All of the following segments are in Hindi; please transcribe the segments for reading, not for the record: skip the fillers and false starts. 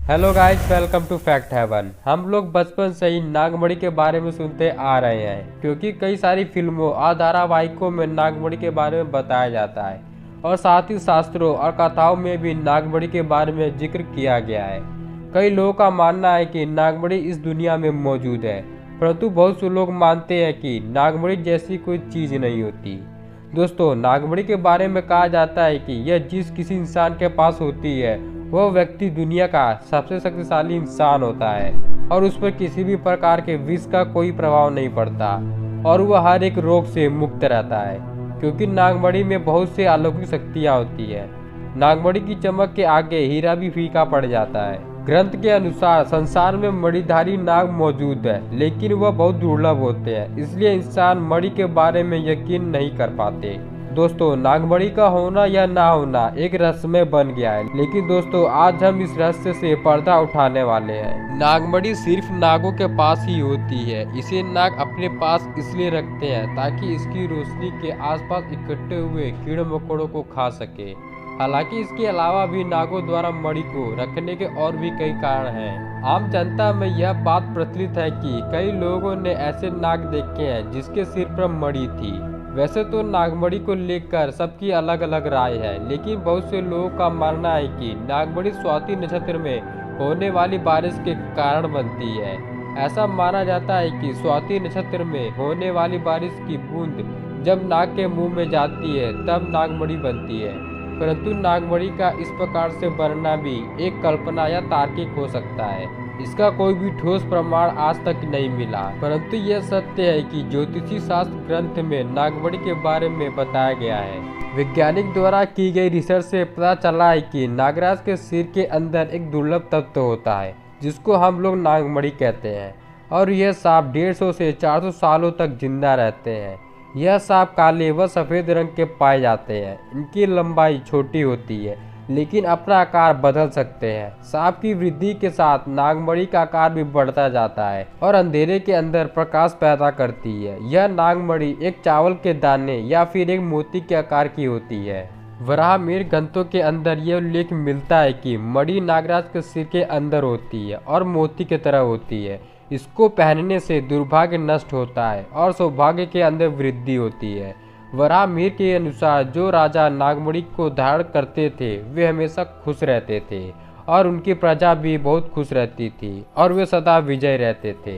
Hello guys, welcome to Fact Heaven. हम लोग बचपन से ही नागमणि के बारे में सुनते आ रहे हैं, क्योंकि कई सारी फिल्मों और धारावाहिकों में नागमणि के बारे में बताया जाता है और साथ ही शास्त्रों और कथाओं में भी नागमणि के बारे में जिक्र किया गया है। कई लोगों का मानना है कि नागमणि इस दुनिया में मौजूद है, परंतु बहुत से लोग मानते हैं कि नागमणि जैसी कोई चीज नहीं होती। दोस्तों, नागमणि के बारे में कहा जाता है कि यह जिस किसी इंसान के पास होती है वह व्यक्ति दुनिया का सबसे शक्तिशाली इंसान होता है और उस पर किसी भी प्रकार के विष का कोई प्रभाव नहीं पड़ता और वह हर एक रोग से मुक्त रहता है, क्योंकि नागमणि में बहुत से अलौकिक शक्तियाँ होती है। नागमणि की चमक के आगे हीरा भी फीका पड़ जाता है। ग्रंथ के अनुसार संसार में मणिधारी नाग मौजूद है, लेकिन वह बहुत दुर्लभ होते हैं, इसलिए इंसान मणि के बारे में यकीन नहीं कर पाते। दोस्तों, नागमणि का होना या ना होना एक रहस्यमय बन गया है, लेकिन दोस्तों आज हम इस रहस्य से पर्दा उठाने वाले हैं। नागमणि सिर्फ नागों के पास ही होती है। इसे नाग अपने पास इसलिए रखते हैं ताकि इसकी रोशनी के आसपास इकट्ठे हुए कीड़े मकोड़ों को खा सके। हालांकि इसके अलावा भी नागों द्वारा मणि को रखने के और भी कई कारण हैं। आम जनता में यह बात प्रचलित है कि कई लोगों ने ऐसे नाग देखे हैं जिसके सिर पर मणि थी। वैसे तो नागमणि को लेकर सबकी अलग अलग राय है, लेकिन बहुत से लोगों का मानना है कि नागमणि स्वाति नक्षत्र में होने वाली बारिश के कारण बनती है। ऐसा माना जाता है कि स्वाति नक्षत्र में होने वाली बारिश की बूंद जब नाग के मुंह में जाती है तब नागमणि बनती है। परंतु नागमणि का इस प्रकार से बनना भी एक कल्पना या तार्किक हो सकता है। इसका कोई भी ठोस प्रमाण आज तक नहीं मिला, परंतु यह सत्य है कि ज्योतिषी शास्त्र ग्रंथ में नागमणि के बारे में बताया गया है। वैज्ञानिक द्वारा की गई रिसर्च से पता चला है कि नागराज के सिर के अंदर एक दुर्लभ तत्व होता है जिसको हम लोग नागमणि कहते हैं, और यह सांप 150 से 400 सालों तक जिंदा रहते हैं। यह सांप काले व सफ़ेद रंग के पाए जाते हैं। इनकी लंबाई छोटी होती है, लेकिन अपना आकार बदल सकते हैं। सांप की वृद्धि के साथ नागमणि का आकार भी बढ़ता जाता है और अंधेरे के अंदर प्रकाश पैदा करती है। यह नागमणि एक चावल के दाने या फिर एक मोती के आकार की होती है। वराहमिहिर ग्रंथों के अंदर यह उल्लेख मिलता है कि मणि नागराज के सिर के अंदर होती है और मोती की तरह होती है। इसको पहनने से दुर्भाग्य नष्ट होता है और सौभाग्य के अंदर वृद्धि होती है। वराहमिहिर के अनुसार जो राजा नागमणि को धारण करते थे वे हमेशा खुश रहते थे और उनकी प्रजा भी बहुत खुश रहती थी और वे सदा विजय रहते थे।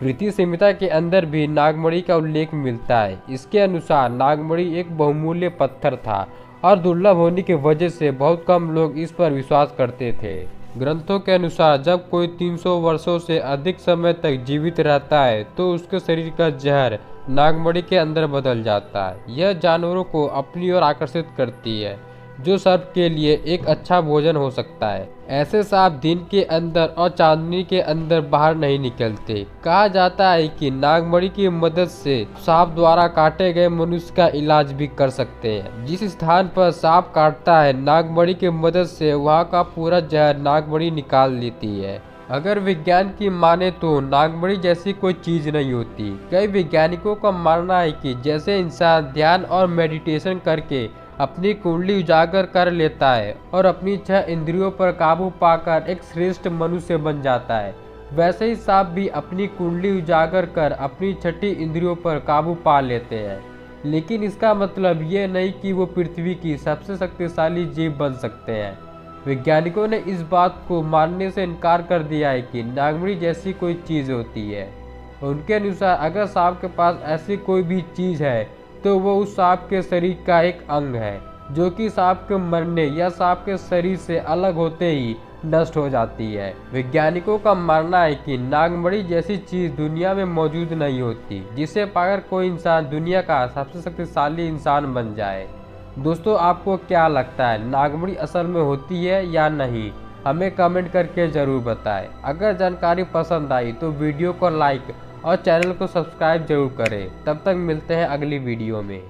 रीति संहिता के अंदर भी नागमणि का उल्लेख मिलता है। इसके अनुसार नागमणि एक बहुमूल्य पत्थर था और दुर्लभ होने की वजह से बहुत कम लोग इस पर विश्वास करते थे। ग्रंथों के अनुसार जब कोई 300 वर्षों से अधिक समय तक जीवित रहता है तो उसके शरीर का जहर नागमणि के अंदर बदल जाता है। यह जानवरों को अपनी ओर आकर्षित करती है, जो सर्प के लिए एक अच्छा भोजन हो सकता है। ऐसे सांप दिन के अंदर और चांदनी के अंदर बाहर नहीं निकलते। कहा जाता है कि नागमणि की मदद से सांप द्वारा काटे गए मनुष्य का इलाज भी कर सकते हैं। जिस स्थान पर सांप काटता है, नागमणि की मदद से वहाँ का पूरा जहर नागमणि निकाल लेती है। अगर विज्ञान की माने तो नागमणि जैसी कोई चीज नहीं होती। कई वैज्ञानिकों का मानना है कि जैसे इंसान ध्यान और मेडिटेशन करके अपनी कुंडली उजागर कर लेता है और अपनी 6 इंद्रियों पर काबू पाकर एक श्रेष्ठ मनुष्य बन जाता है, वैसे ही सांप भी अपनी कुंडली उजागर कर अपनी 6ठी इंद्रियों पर काबू पा लेते हैं। लेकिन इसका मतलब ये नहीं कि वो पृथ्वी की सबसे शक्तिशाली जीव बन सकते हैं। वैज्ञानिकों ने इस बात को मानने से इनकार कर दिया है कि नागमणि जैसी कोई चीज़ होती है। उनके अनुसार अगर सांप के पास ऐसी कोई भी चीज़ है तो वो उस सांप के शरीर का एक अंग है, जो कि सांप के मरने या सांप के शरीर से अलग होते ही नष्ट हो जाती है। वैज्ञानिकों का मानना है कि नागमणि जैसी चीज़ दुनिया में मौजूद नहीं होती, जिसे पाकर कोई इंसान दुनिया का सबसे शक्तिशाली इंसान बन जाए। दोस्तों, आपको क्या लगता है, नागमणि असल में होती है या नहीं? हमें कमेंट करके ज़रूर बताएं। अगर जानकारी पसंद आई तो वीडियो को लाइक और चैनल को सब्सक्राइब जरूर करें। तब तक मिलते हैं अगली वीडियो में।